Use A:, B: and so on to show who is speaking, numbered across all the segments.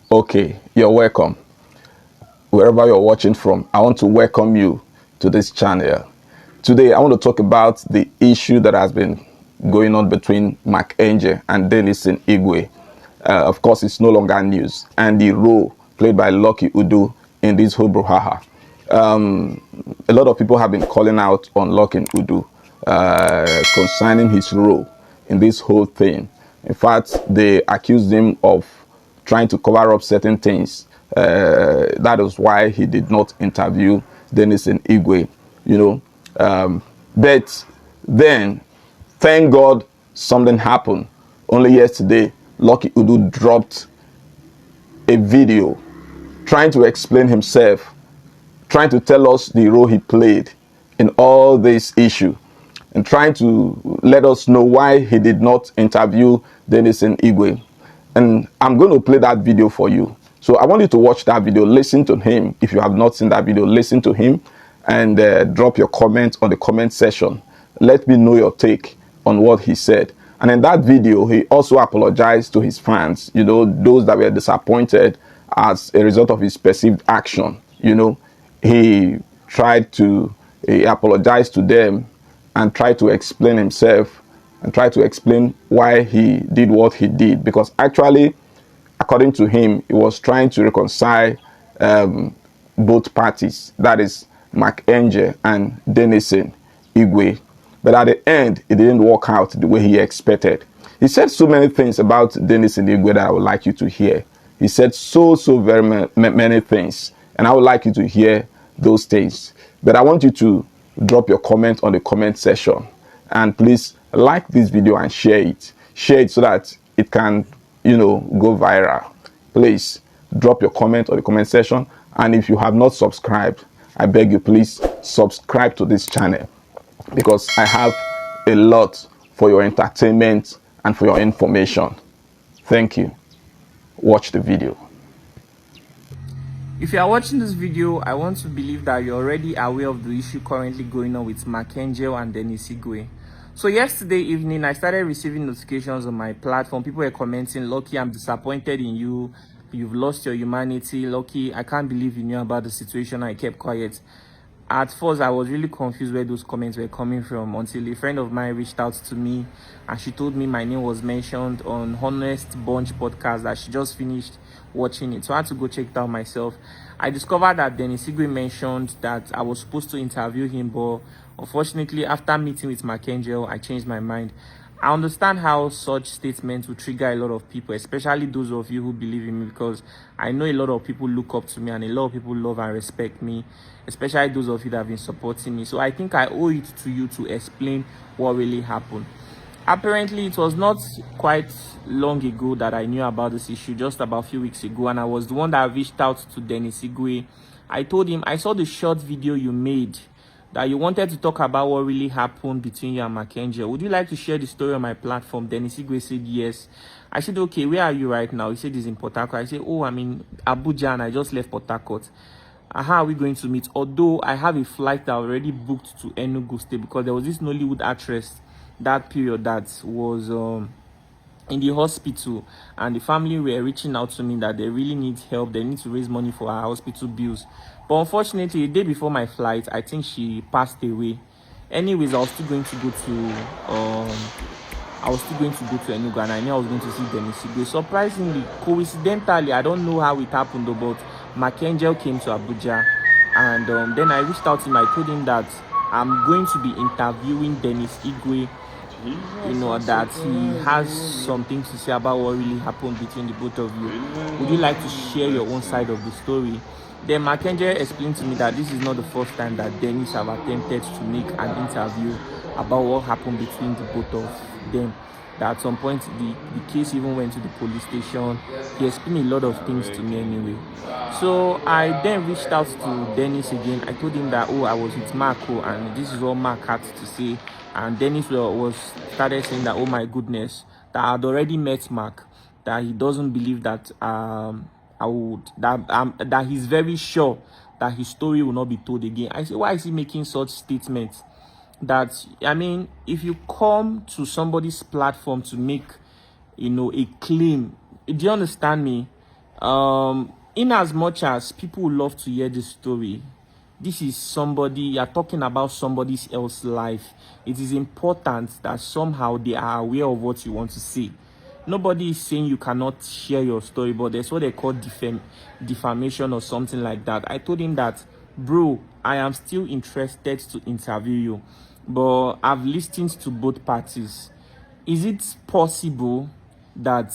A: Okay, you're welcome. Wherever you're watching from, I want to welcome you to this channel. Today, I want to talk about the issue that has been going on between Angel and Denilson Igwe. Of course, it's no longer news, and the role played by Lucky Udo in this whole brouhaha. A lot of people have been calling out on Lucky Udo concerning his role in this whole thing. In fact, they accused him of trying to cover up certain things. That is why he did not interview Denilson Igwe, you know. But then, thank God, something happened. Only yesterday, Lucky Udo dropped a video trying to explain himself, trying to tell us the role he played in all this issue, and trying to let us know why he did not interview Denilson Igwe. And I'm going to play that video for you. So I want you to watch that video, listen to him. If you have not seen that video, listen to him and drop your comment on the comment section. Let me know your take on what he said. And in that video, he also apologized to his fans, you know, those that were disappointed as a result of his perceived action. You know, he apologized to them and tried to explain himself and try to explain why he did what he did, because actually, according to him, he was trying to reconcile both parties, that is Angel and Denilson Igwe. But at the end, it didn't work out the way he expected. He said so many things about Denilson Igwe that I would like you to hear. He said so very many things, and I would like you to hear those things. But I want you to drop your comment on the comment section, and please like this video and share it so that it can, you know, go viral. Please drop your comment on the comment section, and if you have not subscribed, I beg you, please subscribe to this channel, because I have a lot for your entertainment and for your information. Thank you. Watch the video.
B: If you are watching this video, I want to believe that you're already aware of the issue currently going on with Angel and Denilson Igwe. So yesterday evening, I started receiving notifications on my platform. People were commenting, Lucky, I'm disappointed in you. You've lost your humanity. Lucky, I can't believe you knew about the situation. I kept quiet. At first, I was really confused where those comments were coming from, until a friend of mine reached out to me and she told me my name was mentioned on Honest Bunch podcast, that she just finished watching it. So I had to go check it out myself. I discovered that Denilson Igwe mentioned that I was supposed to interview him, but unfortunately, after meeting with Angel, I changed my mind. I understand how such statements will trigger a lot of people, especially those of you who believe in me, because I know a lot of people look up to me and a lot of people love and respect me, especially those of you that have been supporting me. So I think I owe it to you to explain what really happened. Apparently, it was not quite long ago that I knew about this issue, just about a few weeks ago, and I was the one that reached out to Denilson Igwe. I told him, I saw the short video you made, that you wanted to talk about what really happened between you and Angel. Would you like to share the story on my platform? Denilson Igwe said yes. I said, okay, where are you right now? He said he's in Port Harcourt. I said, oh, I'm in Abuja and I just left Port Harcourt. How are we going to meet? Although I have a flight that I already booked to Enugu State, because there was this Nollywood actress that period that was in the hospital, and the family were reaching out to me that they really need help. They need to raise money for her hospital bills. But unfortunately, the day before my flight, I think she passed away. Anyways, I was still going to go to Enugu, and I knew I was going to see Denilson Igwe. Surprisingly, coincidentally, I don't know how it happened though, but Angel came to Abuja, and then I reached out to him. I told him that I'm going to be interviewing Denilson Igwe, you know, that he has something to say about what really happened between the both of you. Would you like to share your own side of the story? Then Angel explained to me that this is not the first time that Dennis have attempted to make an interview about what happened between the both of them. That at some point the case even went to the police station. He explained a lot of things to me anyway. So I then reached out to Dennis again. I told him that, oh, I was with Marco and this is what Mark had to say. And Dennis started saying that, oh my goodness, that I had already met Mark, that he doesn't believe that that he's very sure that his story will not be told again. I say, why is he making such statements? That, I mean, if you come to somebody's platform to make, you know, a claim, do you understand me? In as much as people would love to hear this story, this is somebody, you're talking about somebody else's life. It is important that somehow they are aware of what you want to say. Nobody is saying you cannot share your story, but there's what they call defamation or something like that. I told him that, bro, I am still interested to interview you, but I've listened to both parties. Is it possible that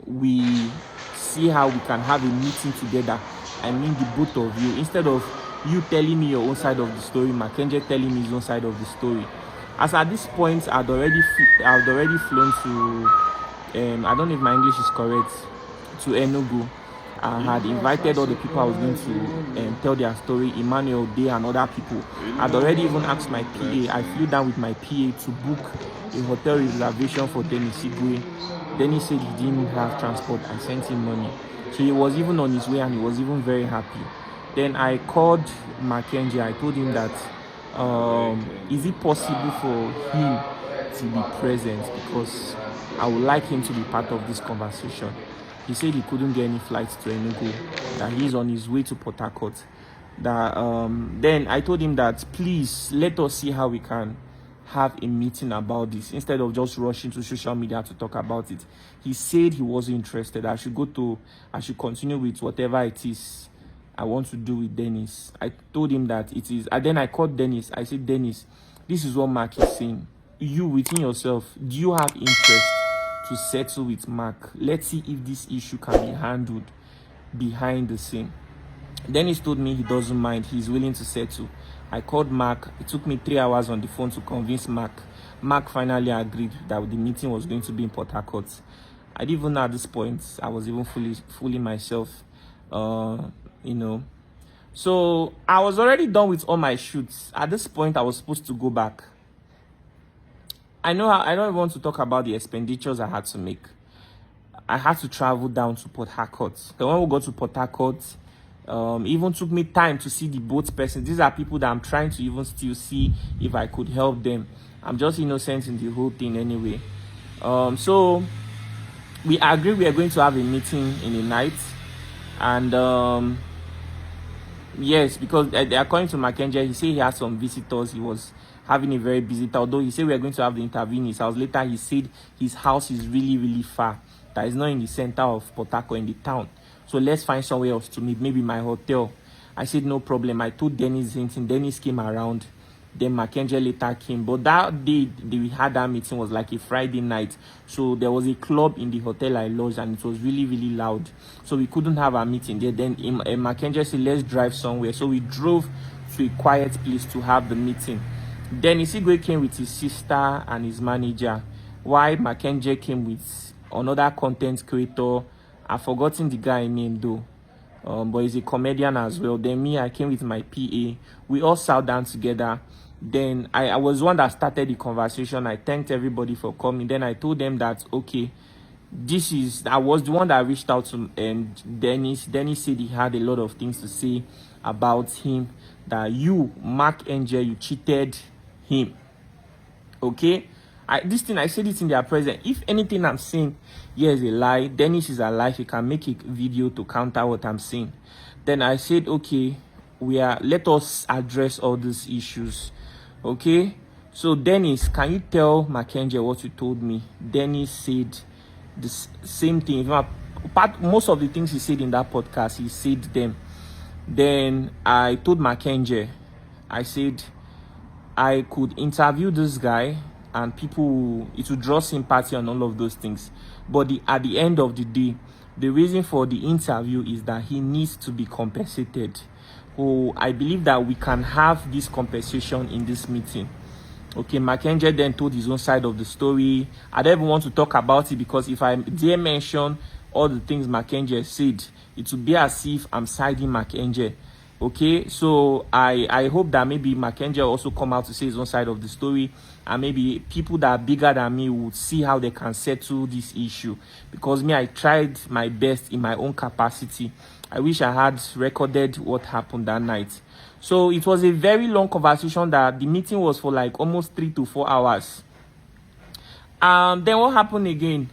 B: we see how we can have a meeting together? I mean, the both of you, instead of you telling me your own side of the story, Mackenzie telling me his own side of the story. As at this point, I'd already flown to, I don't know if my English is correct, to Enugu. I had invited all the people I was going to tell their story, Emmanuel Day and other people. I'd already even asked my PA. I flew down with my PA to book a hotel reservation for Denilson Igwe. Dennis said he didn't have transport. I sent him money. So he was even on his way and he was even very happy. Then I called Mackenzie. I told him that, is it possible for him to be present, because I would like him to be part of this conversation. He said he couldn't get any flights to Enugu, that he's on his way to Port Harcourt. That then I told him that, please let us see how we can have a meeting about this instead of just rushing to social media to talk about it. He said he wasn't interested. I should continue with whatever it is I want to do with Dennis. I told him that it is, and then I called Dennis. I said, Dennis, this is what Mark is saying. You within yourself, do you have interest to settle with Mark? Let's see if this issue can be handled behind the scene. Dennis told me he doesn't mind. He's willing to settle. I called Mark. It took me 3 hours on the phone to convince Mark. Mark finally agreed that the meeting was going to be in Port Harcourt. I didn't even know at this point. I was even fooling myself. So I was already done with all my shoots. At this point, I was supposed to go back. I don't want to talk about the expenditures I had to make. I had to travel down to Port Harcourt. The when we got to Port Harcourt, even took me time to see the boat person. These are people that I'm trying to even still see if I could help them. I'm just innocent in the whole thing anyway. So we agreed we are going to have a meeting in the night. And yes, because according to Mackenzie, he said he had some visitors. He was having a very busy time. Although he said we are going to have the interview in his house. Later, he said his house is really, really far. That is not in the center of Port Harcourt, in the town. So let's find somewhere else to meet, maybe my hotel. I said no problem. I told Dennis anything. Dennis came around. Then Mackenzie later came. But that day we had that meeting was like a Friday night. So there was a club in the hotel I lodged and it was really, really loud. So we couldn't have a meeting there. Then Mackenzie said, let's drive somewhere. So we drove to a quiet place to have the meeting. Then Isigwe came with his sister and his manager. While Mackenzie came with another content creator. I've forgotten the guy name though. But he's a comedian as well. Then me, I came with my PA. We all sat down together. Then I was the one that started the conversation. I thanked everybody for coming. Then I told them that, okay, I was the one that reached out to Dennis. Dennis said he had a lot of things to say about him. That you, Mark Angel, you cheated him. Okay? This thing, I said it in their presence. If anything I'm saying here is a lie, Dennis is alive. He can make a video to counter what I'm saying. Then I said, okay, let us address all these issues. Okay? So Dennis, can you tell Mackenzie what you told me? Dennis said the same thing. Most of the things he said in that podcast, he said them. Then I told Mackenzie, I said I could interview this guy and it will draw sympathy and all of those things. But at the end of the day, the reason for the interview is that he needs to be compensated. Oh, I believe that we can have this compensation in this meeting. Okay, Mackenzie then told his own side of the story. I don't even want to talk about it because if I dare mention all the things Mackenzie said, it will be as if I'm siding Mackenzie. Okay, so I hope that maybe Mackenzie will also come out to say his own side of the story, and maybe people that are bigger than me would see how they can settle this issue. Because me, I tried my best in my own capacity. I wish I had recorded what happened that night. So it was a very long conversation that the meeting was for like almost 3 to 4 hours. Then what happened again?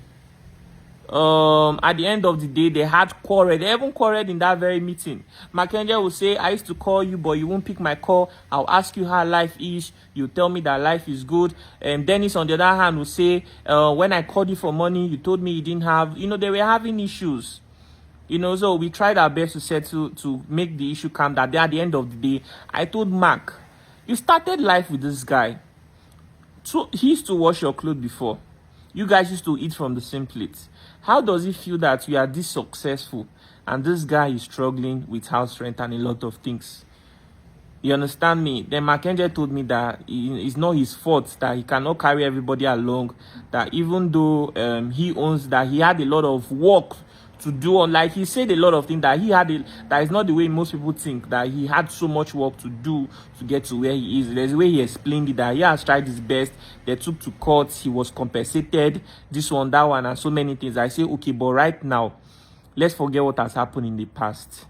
B: At the end of the day, they had quarrel. They even quarreled in that very meeting. Mackenzie will say, I used to call you, but you won't pick my call. I'll ask you how life is. You tell me that life is good. Dennis, on the other hand, will say, when I called you for money, you told me you didn't have. They were having issues. So we tried our best to settle, to make the issue calm. That at the end of the day, I told Mark, you started life with this guy. So he used to wash your clothes before. You guys used to eat from the same plate. How does it feel that you are this successful and this guy is struggling with house rent and a lot of things? You understand me? Then Mackenzie told me that it's not his fault that he cannot carry everybody along. That even though he owns that, he had a lot of work to do. Like he said a lot of things that that is not the way most people think, that he had so much work to do to get to where he is. There's a way he explained it, that he has tried his best. They took to court, he was compensated, this one, that one, and so many things. I say, okay, but right now, let's forget what has happened in the past.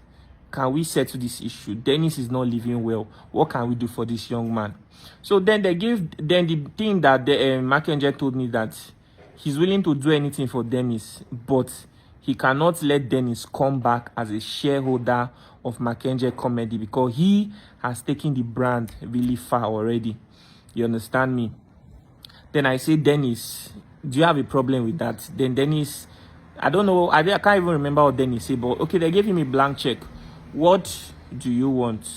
B: Can we settle this issue? Dennis is not living well. What can we do for this young man? So then the thing that Mackenzie told me, that he's willing to do anything for Dennis, but he cannot let Dennis come back as a shareholder of Mackenzie Comedy, because he has taken the brand really far already. You understand me? Then I say, Dennis, do you have a problem with that? Then Dennis, I don't know, I can't even remember what Dennis said, but okay, they gave him a blank check. What do you want?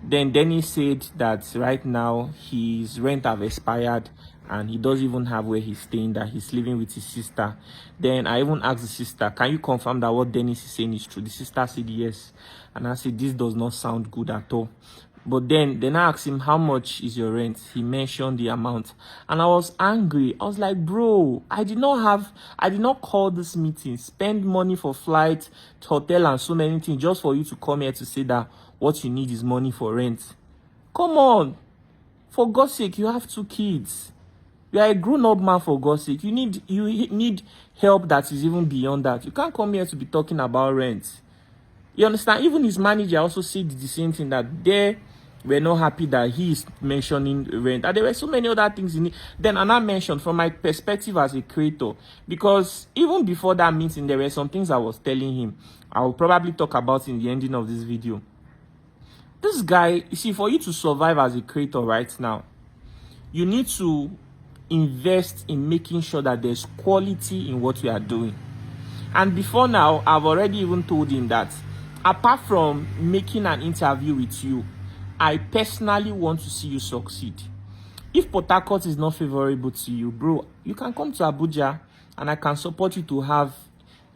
B: Then Dennis said that right now his rent have expired and he doesn't even have where he's staying, that he's living with his sister. Then I even asked the sister, can you confirm that what Dennis is saying is true? The sister said yes. And I said, this does not sound good at all. But then I asked him, how much is your rent? He mentioned the amount. And I was angry. I was like, bro, I did not call this meeting, spend money for flight, hotel, and so many things just for you to come here to say that what you need is money for rent. Come on. For God's sake, you have 2 kids. You are a grown-up man, for God's sake. You need help that is even beyond that. You can't come here to be talking about rent. You understand? Even his manager also said the same thing, that they were not happy that he is mentioning rent. And there were so many other things in it. Then I mentioned from my perspective as a creator, because even before that meeting, there were some things I was telling him. I will probably talk about in the ending of this video. This guy, you see, for you to survive as a creator right now, you need to invest in making sure that there's quality in what you are doing. And before now, I've already even told him that apart from making an interview with you, I personally want to see you succeed. If Port Harcourt is not favorable to you, bro, you can come to Abuja and I can support you to have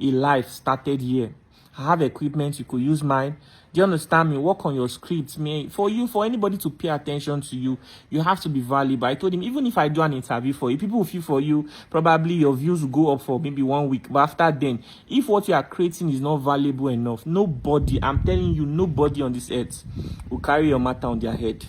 B: a life started here. I have equipment, you could use mine. Do you understand me? Work on your scripts. For anybody to pay attention to you, you have to be valuable. I told him, even if I do an interview for you, people will feel for you, probably your views will go up for maybe 1 week. But after then, if what you are creating is not valuable enough, nobody, I'm telling you, nobody on this earth will carry your matter on their head.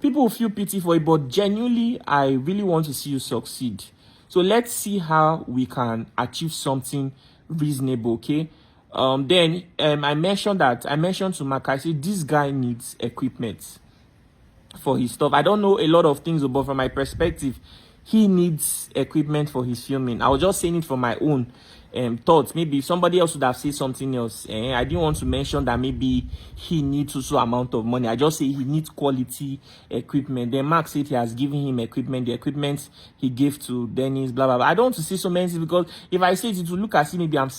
B: People will feel pity for you, but genuinely, I really want to see you succeed. So let's see how we can achieve something reasonable, okay? Then I mentioned to Mark, I said, this guy needs equipment for his stuff. I don't know a lot of things, but from my perspective, he needs equipment for his filming. I was just saying it from my own thoughts. Maybe if somebody else would have said something else. I didn't want to mention that maybe he needs also amount of money. I just say he needs quality equipment. Then Mark said he has given him equipment. The equipment he gave to Dennis, blah, blah, blah. I don't want to say so many things, because if I say it will look as if maybe I'm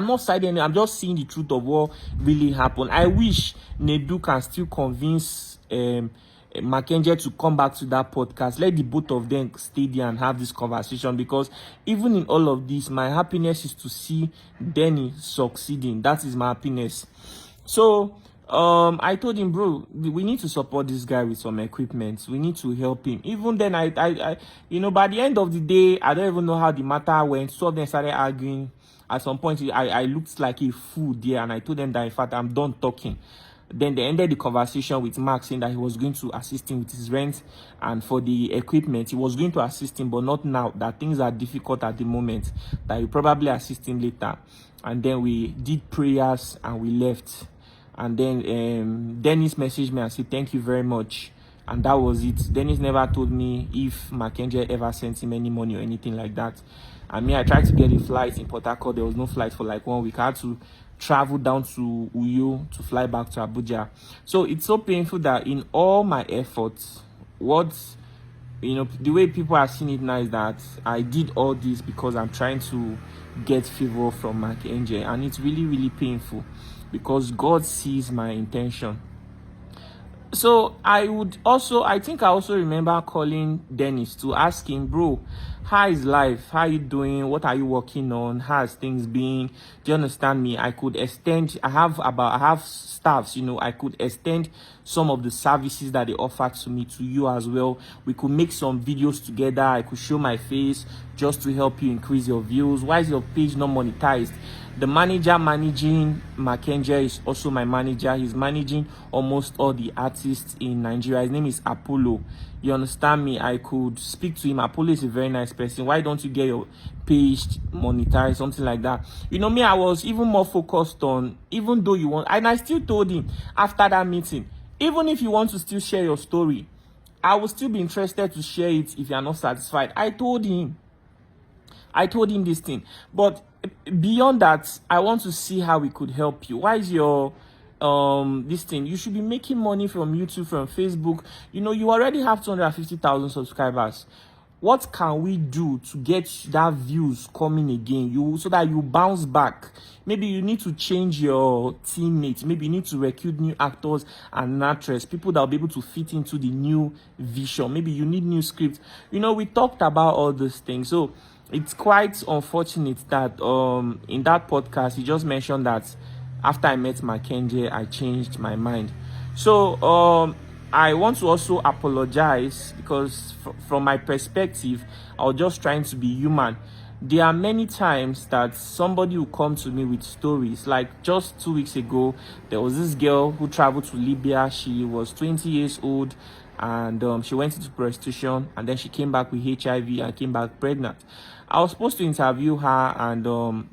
B: not siding. I'm just seeing the truth of what really happened. I wish Nedu can still convince Mackenzie to come back to that podcast. Let the both of them stay there and have this conversation, because even in all of this, my happiness is to see Denny succeeding. That is my happiness. So I told him, bro, we need to support this guy with some equipment. We need to help him. Even then, I by the end of the day, I don't even know how the matter went. So then started arguing. At some point, I looked like a fool there, and I told them that, in fact, I'm done talking. Then they ended the conversation with Mark saying that he was going to assist him with his rent, and for the equipment, he was going to assist him, but not now, that things are difficult at the moment, that he'll probably assist him later. And then we did prayers and we left. And then Dennis messaged me and said, thank you very much. And that was it. Dennis never told me if Mackenzie ever sent him any money or anything like that. I mean, I tried to get a flight in Port Harcourt. There was no flight for like 1 week. I had to travel down to Uyo to fly back to Abuja. So it's so painful that in all my efforts, the way people are seeing it now is that I did all this because I'm trying to get favor from Mark Angel, and it's really, really painful because God sees my intention. So I think I also remember calling Dennis to ask him, bro, how is life? How are you doing? What are you working on? How has things been? Do you understand me? I have staffs, I could extend some of the services that they offer to me to you as well. We could make some videos together. I could show my face just to help you increase your views. Why is your page not monetized? The manager managing Mackenzie is also my manager. He's managing almost all the artists in Nigeria. His name is Apollo. You understand me? I could speak to him. Apollo is a very nice person. Why don't you get your page monetized? Something like that. Me, I was even more focused on, even though you want, and I still told him after that meeting, even if you want to still share your story, I will still be interested to share it if you are not satisfied. I told him this thing. But beyond that, I want to see how we could help you. Why is your this thing? You should be making money from YouTube, from Facebook. You already have 250,000 subscribers. What can we do to get that views coming again? So that you bounce back. Maybe you need to change your teammates. Maybe you need to recruit new actors and actresses, people that will be able to fit into the new vision. Maybe you need new scripts. We talked about all these things. So it's quite unfortunate that in that podcast he just mentioned that after I met Mackenzie, I changed my mind. So I want to also apologize because from my perspective, I was just trying to be human. There are many times that somebody will come to me with stories. Like just 2 weeks ago, there was this girl who traveled to Libya. She was 20 years old and she went into prostitution, and then she came back with HIV and came back pregnant. I was supposed to interview her, and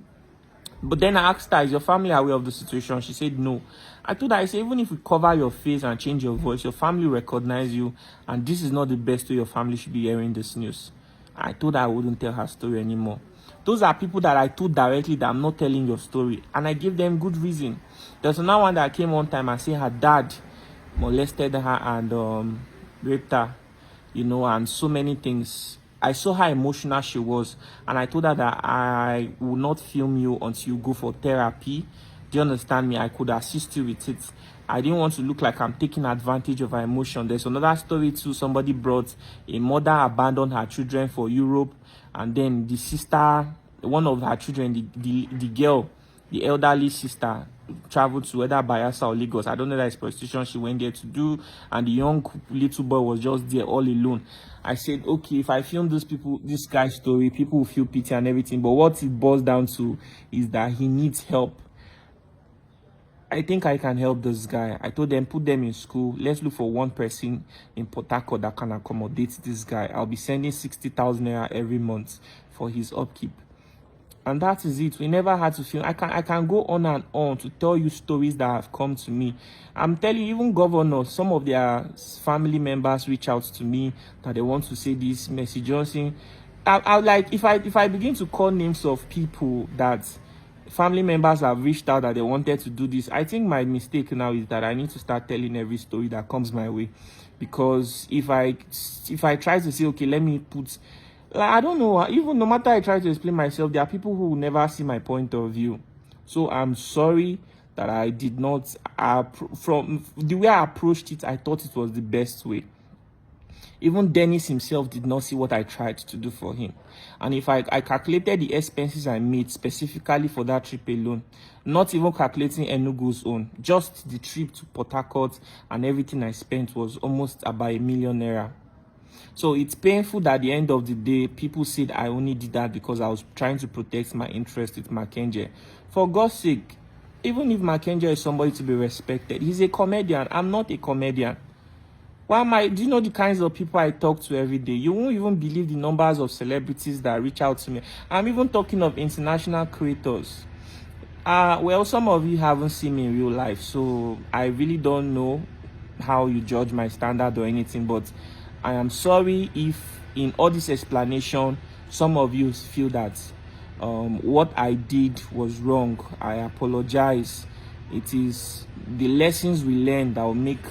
B: but then I asked her, is your family aware of the situation? She said no. I told her, I said, even if you cover your face and change your voice, your family will recognize you, and this is not the best way your family should be hearing this news. I told her I wouldn't tell her story anymore. Those are people that I told directly that I'm not telling your story, and I gave them good reason. There's another one that came one time and said her dad molested her and raped her, and so many things. I saw how emotional she was, and I told her that I will not film you until you go for therapy. Do you understand me? I could assist you with it. I didn't want to look like I'm taking advantage of her emotion. There's another story too. Somebody brought a mother abandoned her children for Europe, and then the sister, one of her children, the girl, the elderly sister, traveled to whether Bayelsa or Lagos. I don't know that it's prostitution she went there to do, and the young little boy was just there all alone. I said, okay, if I film this guy's story, people will feel pity and everything, but what it boils down to is that he needs help. I think I can help this guy. I told them, put them in school. Let's look for one person in Port Harcourt that can accommodate this guy. I'll be sending 60,000 naira every month for his upkeep. And that is it. We never had to film. I can go on and on to tell you stories that have come to me. I'm telling you, even governors, some of their family members reach out to me that they want to say this message. Johnson, I like, if I begin to call names of people that family members have reached out that they wanted to do this, I think my mistake now is that I need to start telling every story that comes my way. Because if I try to say, okay, let me put, like, I don't know, even no matter I try to explain myself, there are people who will never see my point of view. So I'm sorry that I did not, from the way I approached it, I thought it was the best way. Even Dennis himself did not see what I tried to do for him. And if I calculated the expenses I made specifically for that trip alone, not even calculating Enugu's own, just the trip to Port Harcourt and everything I spent was almost about ₦1 million. So it's painful that at the end of the day, people said I only did that because I was trying to protect my interest with Mackenzie. For God's sake, even if Mackenzie is somebody to be respected, he's a comedian. I'm not a comedian. Do you know the kinds of people I talk to every day? You won't even believe the numbers of celebrities that reach out to me. I'm even talking of international creators. Well, some of you haven't seen me in real life, so I really don't know how you judge my standard or anything, but I am sorry if in all this explanation, some of you feel that what I did was wrong. I apologize. It is the lessons we learn that will make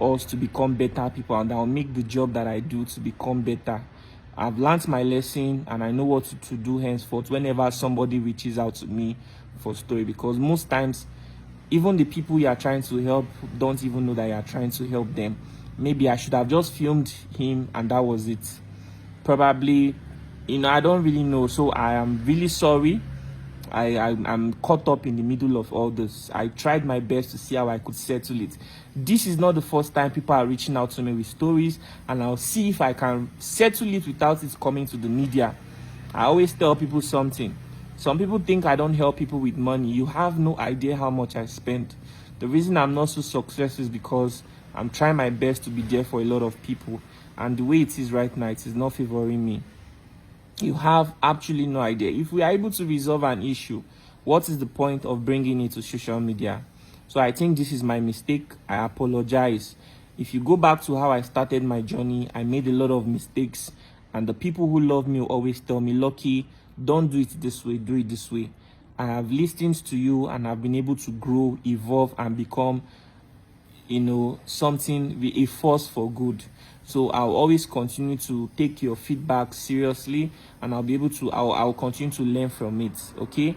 B: us to become better people, and that will make the job that I do to become better. I've learned my lesson, and I know what to do henceforth whenever somebody reaches out to me for story, because most times even the people you are trying to help don't even know that you are trying to help them. Maybe I should have just filmed him and that was it. Probably, I don't really know. So I am really sorry. I'm caught up in the middle of all this. I tried my best to see how I could settle it. This is not the first time people are reaching out to me with stories, and I'll see if I can settle it without it coming to the media. I always tell people something. Some people think I don't help people with money. You have no idea how much I spend. The reason I'm not so successful is because I'm trying my best to be there for a lot of people, and the way it is right now, it is not favoring me. You have absolutely no idea. If we are able to resolve an issue, what is the point of bringing it to social media? So I think this is my mistake. I apologize. If you go back to how I started my journey, I made a lot of mistakes, and the people who love me will always tell me, Lucky, don't do it this way, do it this way. I have listened to you, and I've been able to grow, evolve, and become something, a force for good. So I'll always continue to take your feedback seriously, and I'll continue to learn from it. Okay,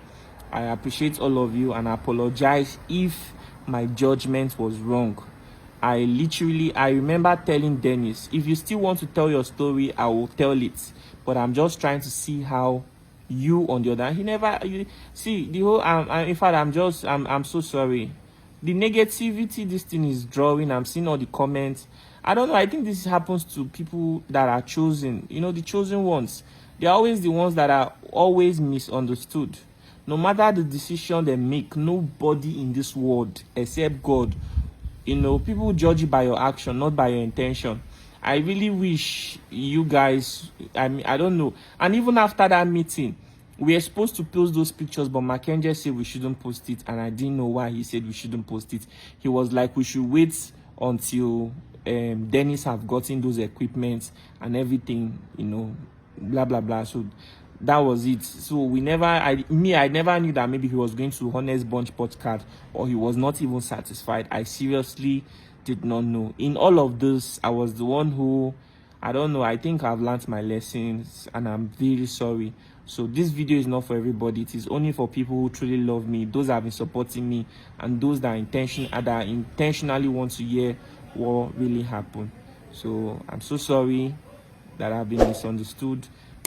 B: I appreciate all of you, and I apologize if my judgment was wrong. I remember telling Dennis, if you still want to tell your story, I will tell it, but I'm just trying to see how you, on the other hand, see the whole in fact, I'm so sorry. The negativity this thing is drawing, I'm seeing all the comments. I don't know, I think this happens to people that are chosen. The chosen ones, they're always the ones that are always misunderstood. No matter the decision they make, nobody in this world except God, people judge you by your action, not by your intention. I really wish you guys, I don't know. And even after that meeting, we were supposed to post those pictures, but Mackenzie said we shouldn't post it, and I didn't know why he said we shouldn't post it. He was like, we should wait until Dennis have gotten those equipments and everything, blah blah blah. So that was it. So I never knew that maybe he was going to Honest Bunch podcast, or he was not even satisfied. I seriously did not know. In all of this, I was the one who, I don't know, I think I've learned my lessons, and I'm very sorry. So this video is not for everybody. It is only for people who truly love me, those that have been supporting me, and those that intentionally want to hear what really happened. So I'm so sorry that I've been misunderstood,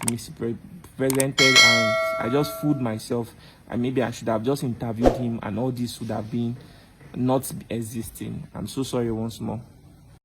B: misrepresented, and I just fooled myself. And maybe I should have just interviewed him, and all this would have been not existing. I'm so sorry once more.